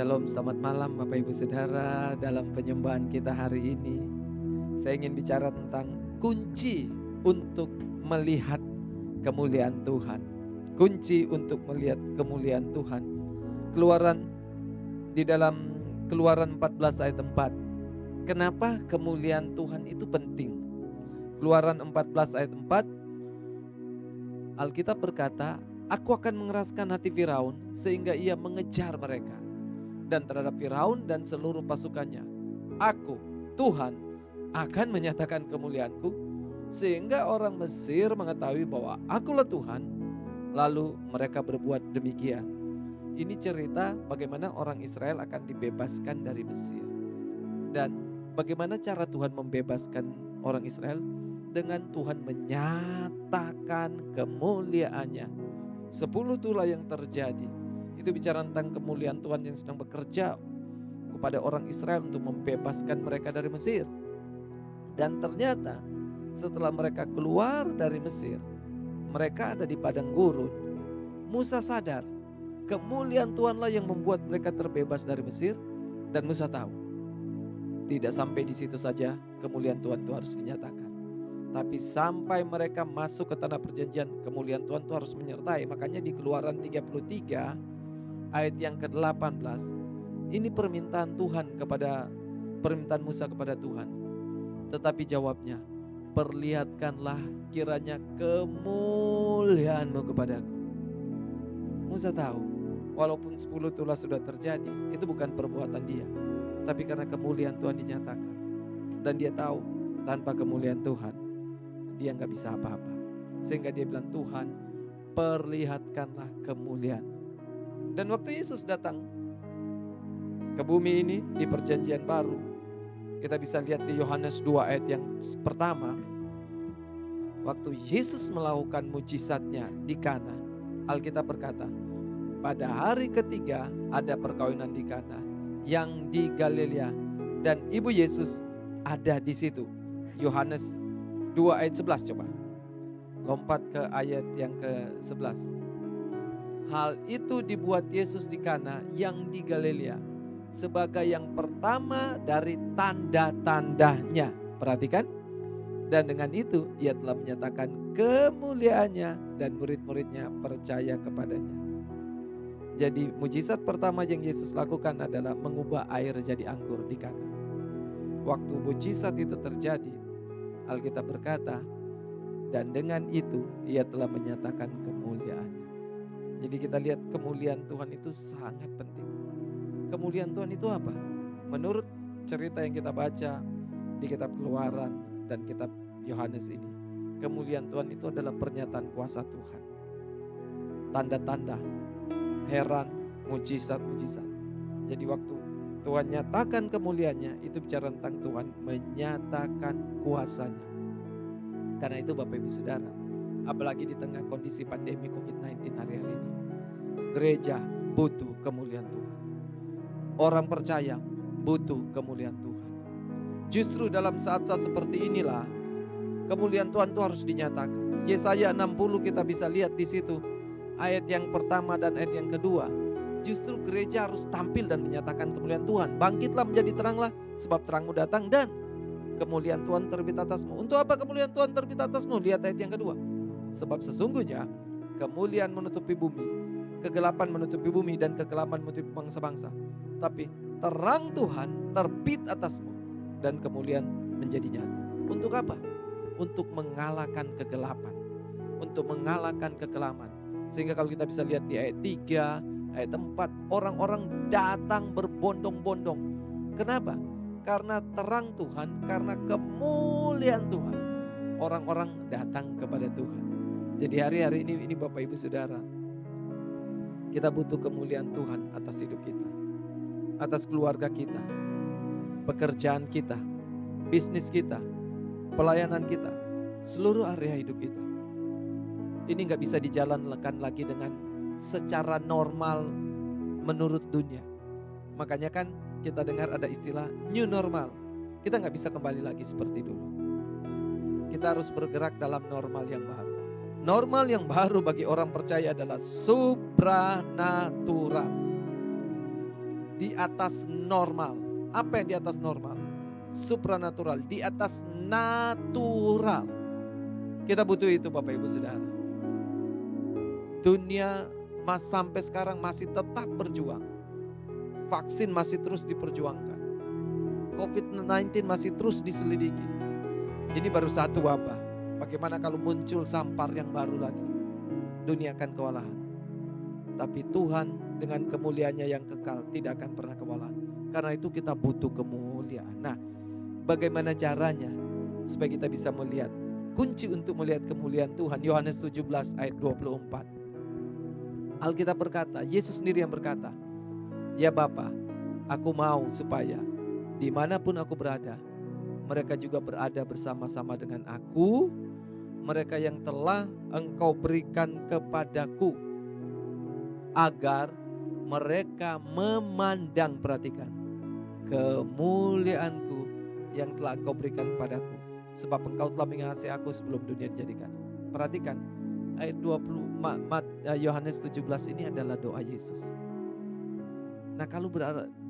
Shalom, selamat malam Bapak Ibu Saudara. Dalam penyembahan kita hari ini, saya ingin bicara tentang kunci untuk melihat kemuliaan Tuhan. Kunci untuk melihat kemuliaan Tuhan. Di dalam Keluaran 14 ayat 4. Kenapa kemuliaan Tuhan itu penting? Keluaran 14 ayat 4, Alkitab berkata, "Aku akan mengeraskan hati Firaun sehingga ia mengejar mereka. Dan terhadap Firaun dan seluruh pasukannya, Aku, Tuhan, akan menyatakan kemuliaanku, sehingga orang Mesir mengetahui bahwa Akulah Tuhan." Lalu mereka berbuat demikian. Ini cerita bagaimana orang Israel akan dibebaskan dari Mesir. Dan bagaimana cara Tuhan membebaskan orang Israel? Dengan Tuhan menyatakan kemuliaannya. 10 itulah yang terjadi. Itu bicara tentang kemuliaan Tuhan yang sedang bekerja kepada orang Israel untuk membebaskan mereka dari Mesir. Dan ternyata setelah mereka keluar dari Mesir, mereka ada di padang gurun. Musa sadar kemuliaan Tuhanlah yang membuat mereka terbebas dari Mesir. Dan Musa tahu tidak sampai di situ saja kemuliaan Tuhan itu harus dinyatakan. Tapi sampai mereka masuk ke tanah perjanjian, kemuliaan Tuhan itu harus menyertai. Makanya di Keluaran 33 ayat yang ke-18, ini permintaan Musa kepada Tuhan. Tetapi jawabnya, "Perlihatkanlah kiranya kemuliaan-Mu kepadaku." Musa tahu, walaupun 10 tulah sudah terjadi, itu bukan perbuatan dia, tapi karena kemuliaan Tuhan dinyatakan. Dan dia tahu, tanpa kemuliaan Tuhan, dia nggak bisa apa-apa. Sehingga dia bilang, "Tuhan, perlihatkanlah kemuliaan." Dan waktu Yesus datang ke bumi ini di perjanjian baru, kita bisa lihat di Yohanes 2 ayat yang pertama. Waktu Yesus melakukan mujizatnya di Kana, Alkitab berkata, pada hari ketiga ada perkawinan di Kana yang di Galilea, dan ibu Yesus ada di situ. Yohanes 2 ayat 11, coba lompat ke ayat yang ke-11. Hal itu dibuat Yesus di Kana yang di Galilea sebagai yang pertama dari tanda-tandanya. Perhatikan. Dan dengan itu ia telah menyatakan kemuliaannya dan murid-muridnya percaya kepadanya. Jadi mujizat pertama yang Yesus lakukan adalah mengubah air jadi anggur di Kana. Waktu mujizat itu terjadi, Alkitab berkata, dan dengan itu ia telah menyatakan kemuliaannya. Jadi kita lihat kemuliaan Tuhan itu sangat penting. Kemuliaan Tuhan itu apa? Menurut cerita yang kita baca di kitab Keluaran dan kitab Yohanes ini, kemuliaan Tuhan itu adalah pernyataan kuasa Tuhan. Tanda-tanda, heran, mujizat-mujizat. Jadi waktu Tuhan nyatakan kemuliaannya, itu bicara tentang Tuhan menyatakan kuasanya. Karena itu Bapak Ibu Saudara, apalagi di tengah kondisi pandemi COVID-19 hari-hari ini, gereja butuh kemuliaan Tuhan. Orang percaya butuh kemuliaan Tuhan. Justru dalam saat-saat seperti inilah kemuliaan Tuhan itu harus dinyatakan. Yesaya 60 kita bisa lihat di situ ayat yang pertama dan ayat yang kedua. Justru gereja harus tampil dan menyatakan kemuliaan Tuhan. Bangkitlah menjadi teranglah, sebab terangmu datang dan kemuliaan Tuhan terbit atasmu. Untuk apa kemuliaan Tuhan terbit atasmu? Lihat ayat yang kedua. Sebab sesungguhnya kemuliaan menutupi bumi, kegelapan menutupi bumi, dan kegelapan menutupi bangsa-bangsa. Tapi terang Tuhan terbit atasmu dan kemuliaan menjadi nyata. Untuk apa? Untuk mengalahkan kegelapan, untuk mengalahkan kekelaman. Sehingga kalau kita bisa lihat di ayat 3, ayat 4, orang-orang datang berbondong-bondong. Kenapa? Karena terang Tuhan, karena kemuliaan Tuhan, orang-orang datang kepada Tuhan. Jadi hari-hari ini Bapak Ibu Saudara, kita butuh kemuliaan Tuhan atas hidup kita, atas keluarga kita, pekerjaan kita, bisnis kita, pelayanan kita, seluruh area hidup kita. Ini gak bisa dijalankan lagi dengan secara normal menurut dunia. Makanya kan kita dengar ada istilah new normal. Kita gak bisa kembali lagi seperti dulu. Kita harus bergerak dalam normal yang baru. Normal yang baru bagi orang percaya adalah supranatural. di atas normal. Apa yang di atas normal? Supranatural, di atas natural. Kita butuh itu Bapak Ibu Saudara. Dunia sampai sekarang masih tetap berjuang. Vaksin masih terus diperjuangkan. COVID-19 masih terus diselidiki. Ini baru satu wabah. Bagaimana kalau muncul sampar yang baru lagi? Dunia akan kewalahan. Tapi Tuhan dengan kemuliaannya yang kekal tidak akan pernah kewalahan. Karena itu kita butuh kemuliaan. Nah, bagaimana caranya supaya kita bisa melihat? Kunci untuk melihat kemuliaan Tuhan, Yohanes 17 ayat 24. Alkitab berkata, Yesus sendiri yang berkata, "Ya Bapa, aku mau supaya dimanapun aku berada, mereka juga berada bersama-sama dengan aku, mereka yang telah Engkau berikan kepadaku, agar mereka memandang," perhatikan, "kemuliaanku yang telah Engkau berikan padaku, sebab Engkau telah mengasihi aku sebelum dunia dijadikan." Perhatikan, ayat 20 Yohanes 17 ini adalah doa Yesus. Nah, kalau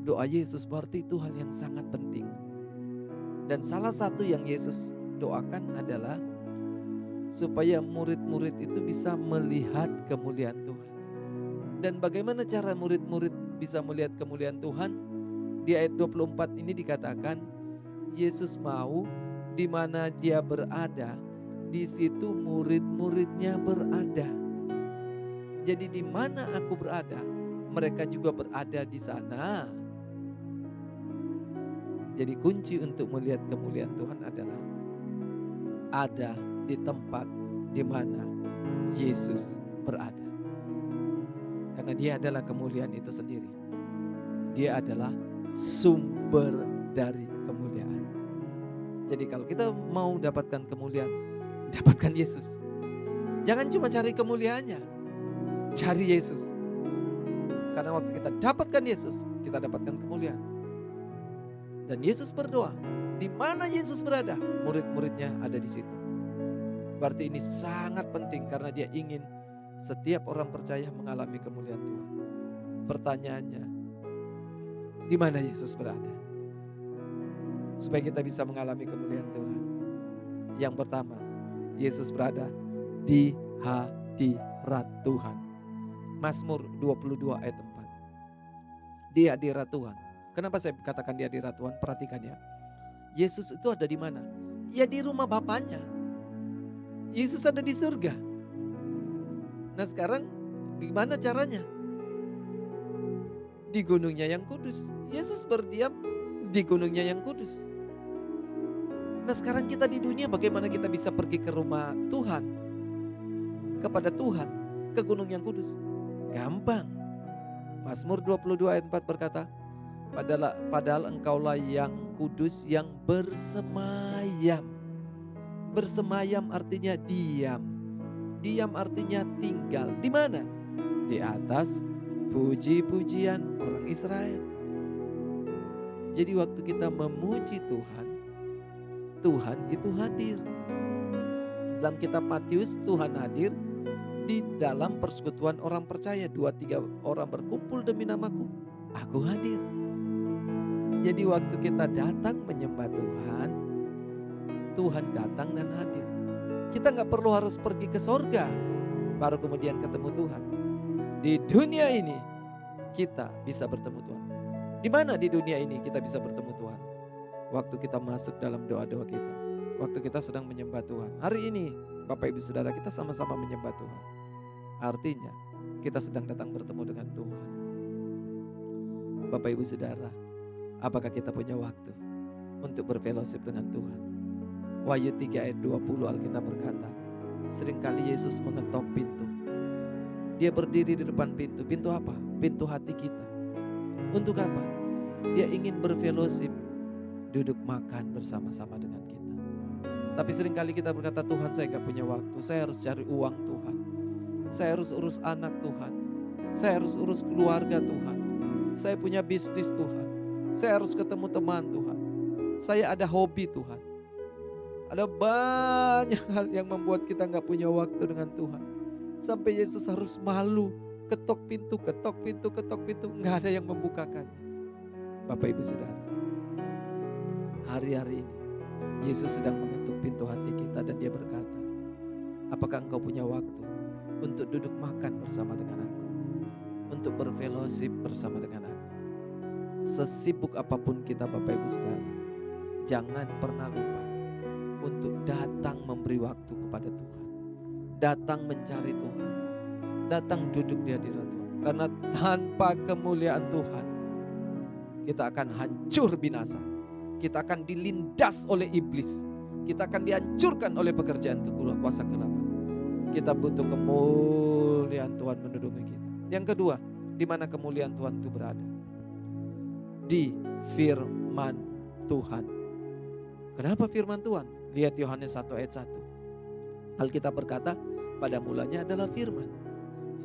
doa Yesus berarti itu hal yang sangat penting. Dan salah satu yang Yesus doakan adalah supaya murid-murid itu bisa melihat kemuliaan Tuhan. Dan bagaimana cara murid-murid bisa melihat kemuliaan Tuhan? Di ayat 24 ini dikatakan, Yesus mau di mana dia berada, di situ murid-muridnya berada. Jadi di mana aku berada, mereka juga berada di sana. Jadi kunci untuk melihat kemuliaan Tuhan adalah ada di tempat di mana Yesus berada. Karena dia adalah kemuliaan itu sendiri. Dia adalah sumber dari kemuliaan. Jadi kalau kita mau dapatkan kemuliaan, dapatkan Yesus. Jangan cuma cari kemuliaannya, cari Yesus. Karena waktu kita dapatkan Yesus, kita dapatkan kemuliaan. Dan Yesus berdoa, di mana Yesus berada, murid-muridnya ada di situ. Berarti ini sangat penting karena dia ingin setiap orang percaya mengalami kemuliaan Tuhan. Pertanyaannya, di mana Yesus berada? Supaya kita bisa mengalami kemuliaan Tuhan. Yang pertama, Yesus berada di hadirat Tuhan. Mazmur 22 ayat 4. Di hadirat Tuhan. Kenapa saya katakan di hadirat Tuhan? Perhatikan ya. Yesus itu ada di mana? Ya di rumah Bapaknya. Yesus ada di surga. Nah sekarang di mana caranya? Di gunungnya yang kudus. Yesus berdiam di gunungnya yang kudus. Nah sekarang kita di dunia bagaimana kita bisa pergi ke rumah Tuhan? Kepada Tuhan, ke gunung yang kudus. Gampang. Mazmur 22 ayat 4 berkata, Padahal engkaulah yang kudus yang bersemayam. Bersemayam artinya diam. Diam artinya tinggal. Di mana? Di atas puji-pujian orang Israel. Jadi waktu kita memuji Tuhan, Tuhan itu hadir. Dalam kitab Matius, Tuhan hadir di dalam persekutuan orang percaya. 2-3 orang berkumpul demi namaku, aku hadir. Jadi waktu kita datang menyembah Tuhan, Tuhan datang dan hadir. Kita gak perlu harus pergi ke sorga baru kemudian ketemu Tuhan. Di dunia ini kita bisa bertemu Tuhan. Di mana di dunia ini kita bisa bertemu Tuhan? Waktu kita masuk dalam doa-doa kita. Waktu kita sedang menyembah Tuhan. Hari ini Bapak Ibu Saudara kita sama-sama menyembah Tuhan. Artinya kita sedang datang bertemu dengan Tuhan. Bapak Ibu Saudara, apakah kita punya waktu untuk berfellowship dengan Tuhan? Wahyu 3 ayat 20 Alkitab berkata, seringkali Yesus mengetok pintu. Dia berdiri di depan pintu. Pintu apa? Pintu hati kita. Untuk apa? Dia ingin berfellowship, duduk makan bersama-sama dengan kita. Tapi seringkali kita berkata, Tuhan saya gak punya waktu. Saya harus cari uang Tuhan. Saya harus urus anak Tuhan. Saya harus urus keluarga Tuhan. Saya punya bisnis Tuhan. Saya harus ketemu teman Tuhan. Saya ada hobi Tuhan. Ada banyak hal yang membuat kita gak punya waktu dengan Tuhan. Sampai Yesus harus malu. Ketok pintu, ketok pintu, ketok pintu. Gak ada yang membukakannya. Bapak Ibu Saudara, hari-hari ini Yesus sedang mengetuk pintu hati kita dan dia berkata, apakah engkau punya waktu untuk duduk makan bersama dengan aku, untuk berfellowship bersama dengan aku? Sesibuk apapun kita Bapak Ibu Saudara, jangan pernah lupa untuk datang memberi waktu kepada Tuhan, datang mencari Tuhan, datang duduk di hadirat Tuhan. Karena tanpa kemuliaan Tuhan, kita akan hancur binasa. Kita akan dilindas oleh iblis. Kita akan dihancurkan oleh pekerjaan kuasa kegelapan. Kita butuh kemuliaan Tuhan menduduki kita. Yang kedua, di mana kemuliaan Tuhan itu berada? Di firman Tuhan. Kenapa firman Tuhan? Lihat Yohanes 1 ayat 1. Alkitab berkata, pada mulanya adalah firman.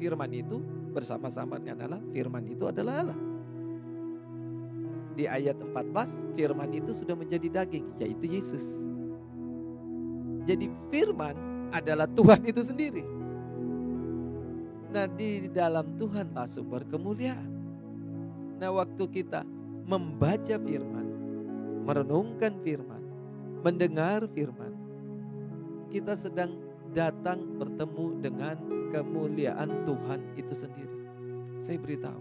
Firman itu bersama-sama dengan Allah, firman itu adalah Allah. Di ayat 14, firman itu sudah menjadi daging, yaitu Yesus. Jadi firman adalah Tuhan itu sendiri. Nah, di dalam Tuhanlah sumber kemuliaan. Nah, waktu kita membaca firman, merenungkan firman, mendengar firman, kita sedang datang bertemu dengan kemuliaan Tuhan itu sendiri. Saya beritahu,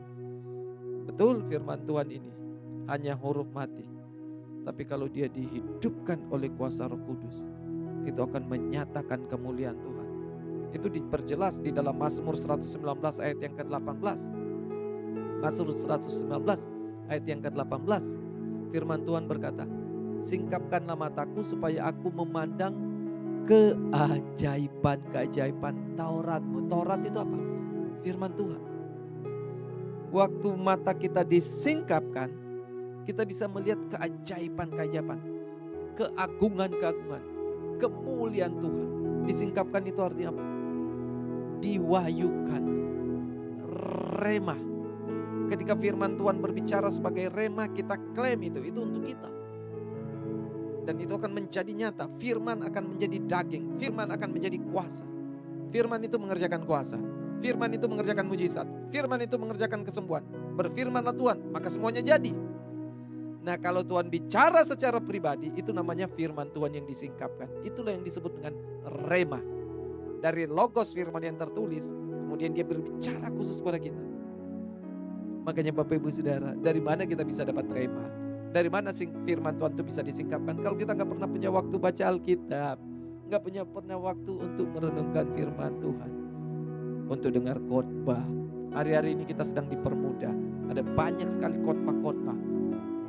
betul firman Tuhan ini hanya huruf mati, tapi kalau dia dihidupkan oleh kuasa Roh Kudus, itu akan menyatakan kemuliaan Tuhan. Itu diperjelas di dalam Mazmur 119 ayat yang ke-18. Mazmur 119 ayat yang ke-18. Firman Tuhan berkata, singkapkanlah mataku supaya aku memandang keajaiban-keajaiban Tauratmu. Taurat itu apa? Firman Tuhan. Waktu mata kita disingkapkan, kita bisa melihat keajaiban-keajaiban, keagungan-keagungan, kemuliaan Tuhan. Disingkapkan itu artinya apa? Diwahyukan. Rema. Ketika firman Tuhan berbicara sebagai rema, kita klaim itu untuk kita. Dan itu akan menjadi nyata. Firman akan menjadi daging. Firman akan menjadi kuasa. Firman itu mengerjakan kuasa. Firman itu mengerjakan mujizat. Firman itu mengerjakan kesembuhan. Berfirmanlah Tuhan, maka semuanya jadi. Nah, kalau Tuhan bicara secara pribadi, itu namanya firman Tuhan yang disingkapkan. Itulah yang disebut dengan rema. Dari logos firman yang tertulis, kemudian dia berbicara khusus pada kita. Makanya Bapak Ibu Saudara, dari mana kita bisa dapat rema? Dari mana firman Tuhan itu bisa disingkapkan? Kalau kita gak pernah punya waktu baca Alkitab, gak pernah waktu untuk merenungkan firman Tuhan, untuk dengar khotbah. Hari-hari ini kita sedang dipermudah. Ada banyak sekali khotbah-khotbah.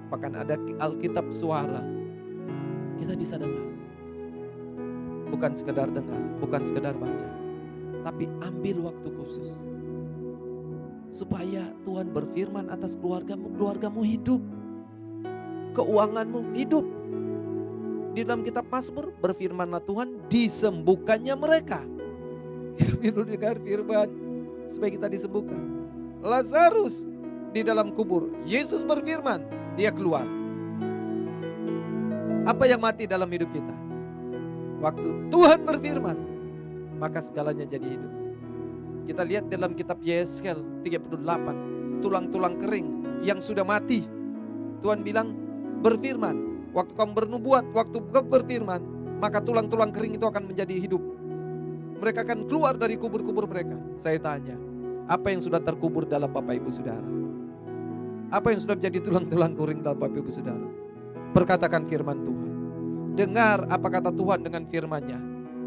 Bahkan ada Alkitab suara. Kita bisa dengar. Bukan sekedar dengar, bukan sekedar baca, tapi ambil waktu khusus supaya Tuhan berfirman atas keluargamu. Keluargamu hidup, keuanganmu hidup. Di dalam kitab Mazmur berfirmanlah Tuhan, disembuhkannya mereka. Kita perlu dengar firman supaya kita disembuhkan. Lazarus di dalam kubur, Yesus berfirman, dia keluar. Apa yang mati dalam hidup kita? Waktu Tuhan berfirman, maka segalanya jadi hidup. Kita lihat dalam kitab Yeskel 38, tulang-tulang kering yang sudah mati. Tuhan bilang, berfirman, waktu kamu bernubuat, waktu kamu berfirman, maka tulang-tulang kering itu akan menjadi hidup. Mereka akan keluar dari kubur-kubur mereka. Saya tanya, apa yang sudah terkubur dalam Bapak Ibu Saudara? Apa yang sudah menjadi tulang-tulang kering dalam Bapak Ibu Saudara? Perkatakan firman Tuhan. Dengar apa kata Tuhan dengan firman-Nya.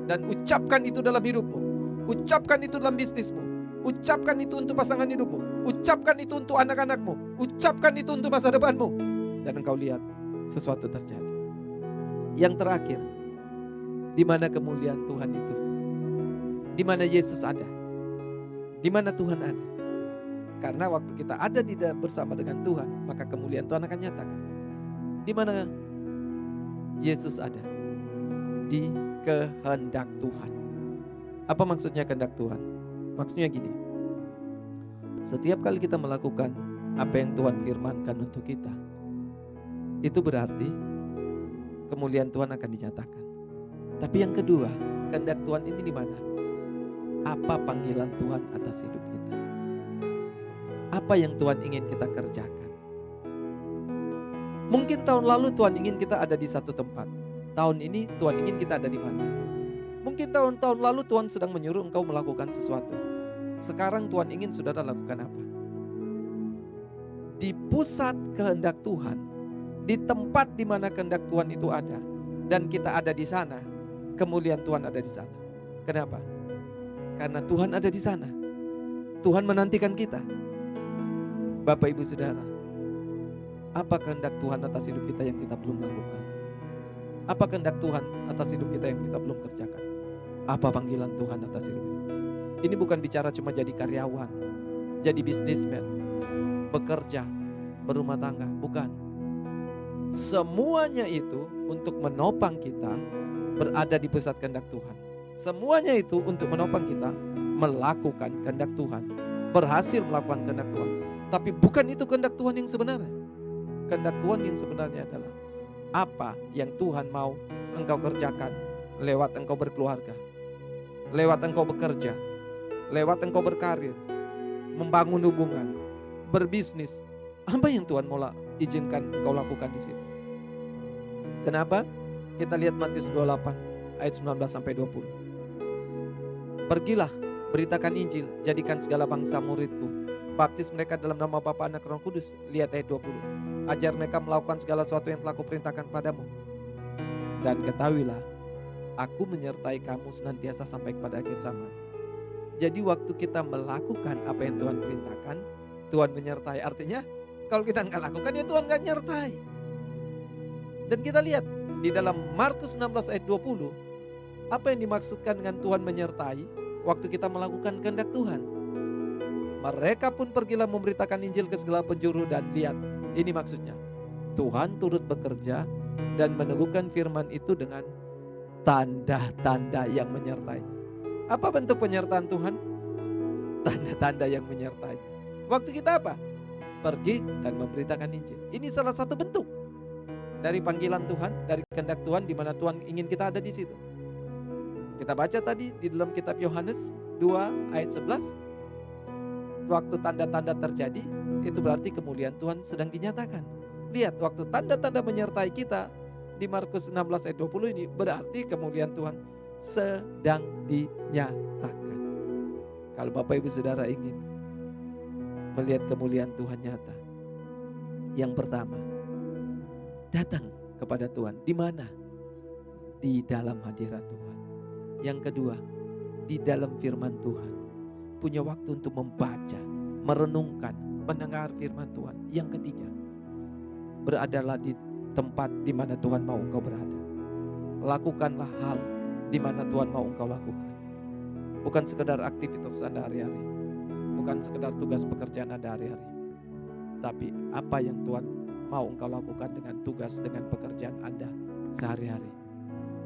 Dan ucapkan itu dalam hidupmu. Ucapkan itu dalam bisnismu. Ucapkan itu untuk pasangan hidupmu. Ucapkan itu untuk anak-anakmu. Ucapkan itu untuk masa depanmu. Dan engkau lihat sesuatu terjadi. Yang terakhir, di mana kemuliaan Tuhan itu? Di mana Yesus ada? Di mana Tuhan ada? Karena waktu kita ada bersama dengan Tuhan, maka kemuliaan Tuhan akan nyatakan. Di mana Yesus ada? Di kehendak Tuhan. Apa maksudnya kehendak Tuhan? Maksudnya gini. Setiap kali kita melakukan apa yang Tuhan firmankan untuk kita, itu berarti kemuliaan Tuhan akan dinyatakan. Tapi yang kedua, kehendak Tuhan ini di mana? Apa panggilan Tuhan atas hidup kita? Apa yang Tuhan ingin kita kerjakan? Mungkin tahun lalu Tuhan ingin kita ada di satu tempat. Tahun ini Tuhan ingin kita ada di mana? Mungkin tahun-tahun lalu Tuhan sedang menyuruh engkau melakukan sesuatu. Sekarang Tuhan ingin saudara lakukan apa? Di pusat kehendak Tuhan, di tempat di mana kehendak Tuhan itu ada, dan kita ada di sana, kemuliaan Tuhan ada di sana. Kenapa? Karena Tuhan ada di sana. Tuhan menantikan kita. Bapak Ibu Saudara, apa kehendak Tuhan atas hidup kita yang kita belum lakukan? Apa kehendak Tuhan atas hidup kita yang kita belum kerjakan? Apa panggilan Tuhan atas hidup kita? Ini bukan bicara cuma jadi karyawan, jadi bisnismen, bekerja, berumah tangga. Bukan. Semuanya itu untuk menopang kita berada di pusat kehendak Tuhan. Semuanya itu untuk menopang kita melakukan kehendak Tuhan, berhasil melakukan kehendak Tuhan. Tapi bukan itu kehendak Tuhan yang sebenarnya. Kehendak Tuhan yang sebenarnya adalah apa yang Tuhan mau engkau kerjakan lewat engkau berkeluarga, lewat engkau bekerja, lewat engkau berkarir, membangun hubungan, berbisnis. Apa yang Tuhan mau izinkan engkau lakukan di situ? Kenapa? Kita lihat Matius 28 ayat 19 sampai 20. Pergilah, beritakan Injil, jadikan segala bangsa muridku. Baptis mereka dalam nama Bapa, Anak, Roh Kudus. Lihat ayat 20. Ajar mereka melakukan segala sesuatu yang telah kuperintahkan padamu. Dan ketahuilah, aku menyertai kamu senantiasa sampai kepada akhir zaman. Jadi waktu kita melakukan apa yang Tuhan perintahkan, Tuhan menyertai. Artinya kalau kita nggak lakukan ya Tuhan nggak nyertai. Dan kita lihat di dalam Markus 16 ayat 20, apa yang dimaksudkan dengan Tuhan menyertai waktu kita melakukan kehendak Tuhan. Mereka pun pergilah memberitakan Injil ke segala penjuru, dan lihat, ini maksudnya Tuhan turut bekerja dan meneguhkan firman itu dengan tanda-tanda yang menyertainya. Apa bentuk penyertaan Tuhan? Tanda-tanda yang menyertainya. Waktu kita apa? Pergi dan memberitakan Injil. Ini salah satu bentuk dari panggilan Tuhan, dari kehendak Tuhan, di mana Tuhan ingin kita ada di situ. Kita baca tadi di dalam kitab Yohanes 2 ayat 11. Waktu tanda-tanda terjadi, itu berarti kemuliaan Tuhan sedang dinyatakan. Lihat, waktu tanda-tanda menyertai kita di Markus 16 ayat 20 ini, berarti kemuliaan Tuhan sedang dinyatakan. Kalau Bapak Ibu Saudara ingin melihat kemuliaan Tuhan nyata, yang pertama, datang kepada Tuhan. Di mana? Di dalam hadirat Tuhan. Yang kedua, di dalam firman Tuhan. Punya waktu untuk membaca, merenungkan, mendengar firman Tuhan. Yang ketiga, beradalah di tempat di mana Tuhan mau engkau berada. Lakukanlah hal di mana Tuhan mau engkau lakukan. Bukan sekedar aktivitas Anda hari-hari, bukan sekedar tugas pekerjaan Anda hari-hari, tapi apa yang Tuhan mau engkau lakukan dengan tugas, dengan pekerjaan Anda sehari-hari.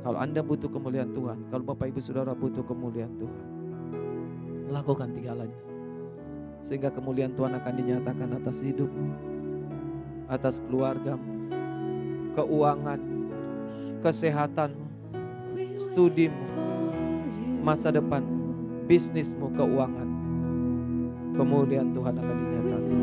Kalau Anda butuh kemuliaan Tuhan, kalau Bapak Ibu Saudara butuh kemuliaan Tuhan, lakukan tigalanya, sehingga kemuliaan Tuhan akan dinyatakan atas hidupmu, atas keluargamu, keuanganmu, kesehatanmu, studimu, masa depanmu, bisnismu, keuanganmu. Kemuliaan Tuhan akan dinyatakan.